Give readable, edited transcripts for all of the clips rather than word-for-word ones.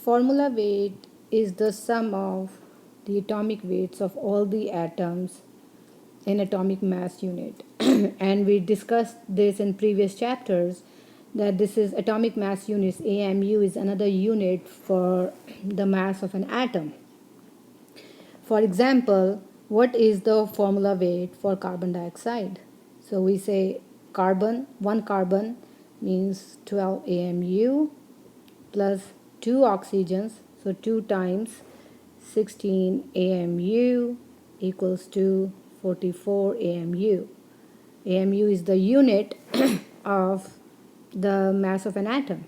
Formula weight is the sum of the atomic weights of all the atoms in atomic mass unit. And we discussed this in previous chapters that this is atomic mass units. AMU is another unit for the mass of an atom. For example, what is the formula weight for carbon dioxide? So we say one carbon means 12 AMU plus 2 oxygens, so 2 times 16 AMU equals to 44 AMU. AMU is the unit of the mass of an atom.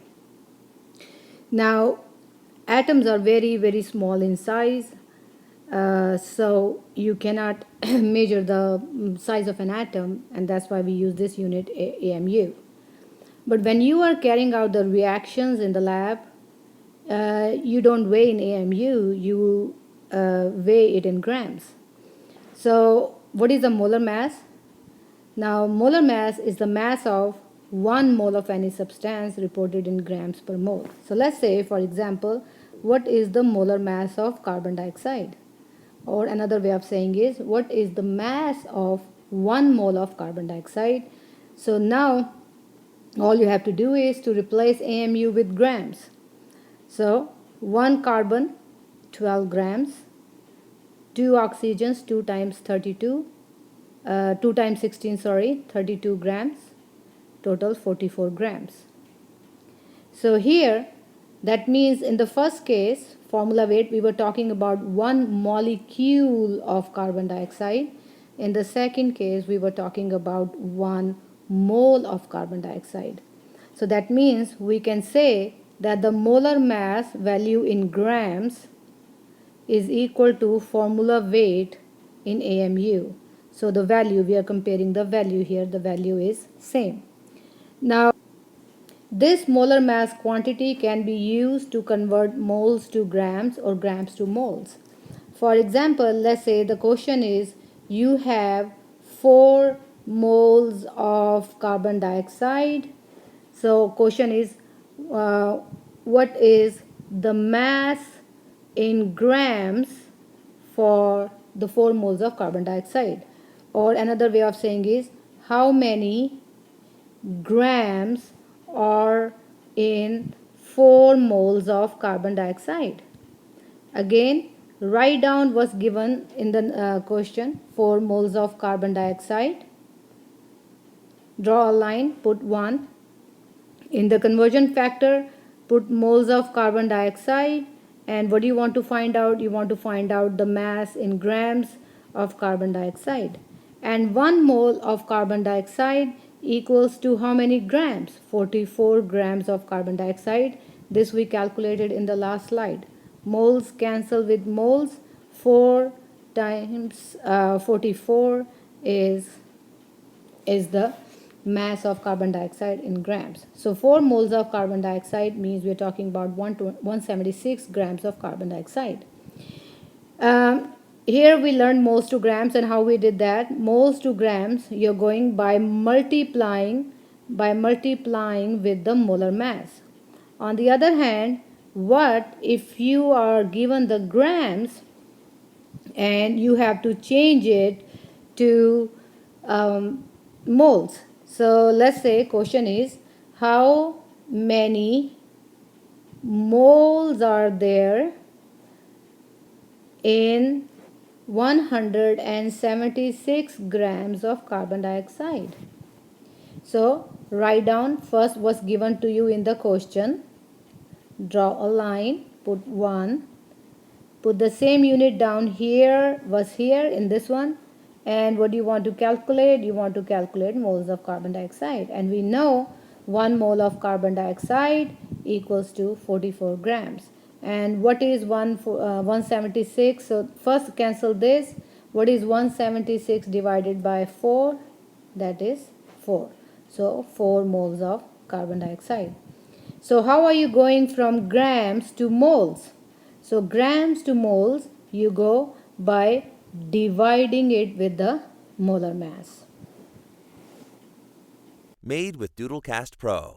Now, atoms are very, very small in size, so you cannot measure the size of an atom, and that's why we use this unit AMU. But when you are carrying out the reactions in the lab, you don't weigh in AMU, you weigh it in grams. So what is the molar mass? Now, molar mass is the mass of 1 mole of any substance reported in grams per mole. So let's say, for example, what is the molar mass of carbon dioxide? Or another way of saying is, what is the mass of 1 mole of carbon dioxide? So now, all you have to do is to replace AMU with grams. So 1 carbon, 12 grams, 2 oxygens, 2 times 32, 2 times 16, 32 grams, total 44 grams. So here, that means in the first case, formula weight, we were talking about 1 molecule of carbon dioxide. In the second case, we were talking about 1 mole of carbon dioxide. So that means we can say that the molar mass value in grams is equal to formula weight in AMU. So the value, we are comparing the value here, the value is same. Now, this molar mass quantity can be used to convert moles to grams or grams to moles. For example, let's say the question is, you have 4 moles of carbon dioxide. So question is, what is the mass in grams for the 4 moles of carbon dioxide? Or another way of saying is, how many grams are in 4 moles of carbon dioxide? Again, write down what's given in the question. 4 moles of carbon dioxide. Draw a line, put 1. In the conversion factor, put moles of carbon dioxide. And what do you want to find out? You want to find out the mass in grams of carbon dioxide. And 1 mole of carbon dioxide equals to how many grams? 44 grams of carbon dioxide. This we calculated in the last slide. Moles cancel with moles. 4 times 44 is the mass of carbon dioxide in grams. So 4 moles of carbon dioxide means we're talking about 176 grams of carbon dioxide. Here we learned moles to grams, and how we did that. Moles to grams, you're going by multiplying with the molar mass. On the other hand, what if you are given the grams and you have to change it to moles? So let's say question is, how many moles are there in 176 grams of carbon dioxide? So write down first what's given to you in the question. Draw a line, put 1. Put the same unit down here, was here in this one. And what do you want to calculate? You want to calculate moles of carbon dioxide. And we know 1 mole of carbon dioxide equals to 44 grams. And what is 176? So first cancel this. What is 176 divided by 4? That is 4. So 4 moles of carbon dioxide. So how are you going from grams to moles? So grams to moles, you go by dividing it with the molar mass. Made with Doodlecast Pro.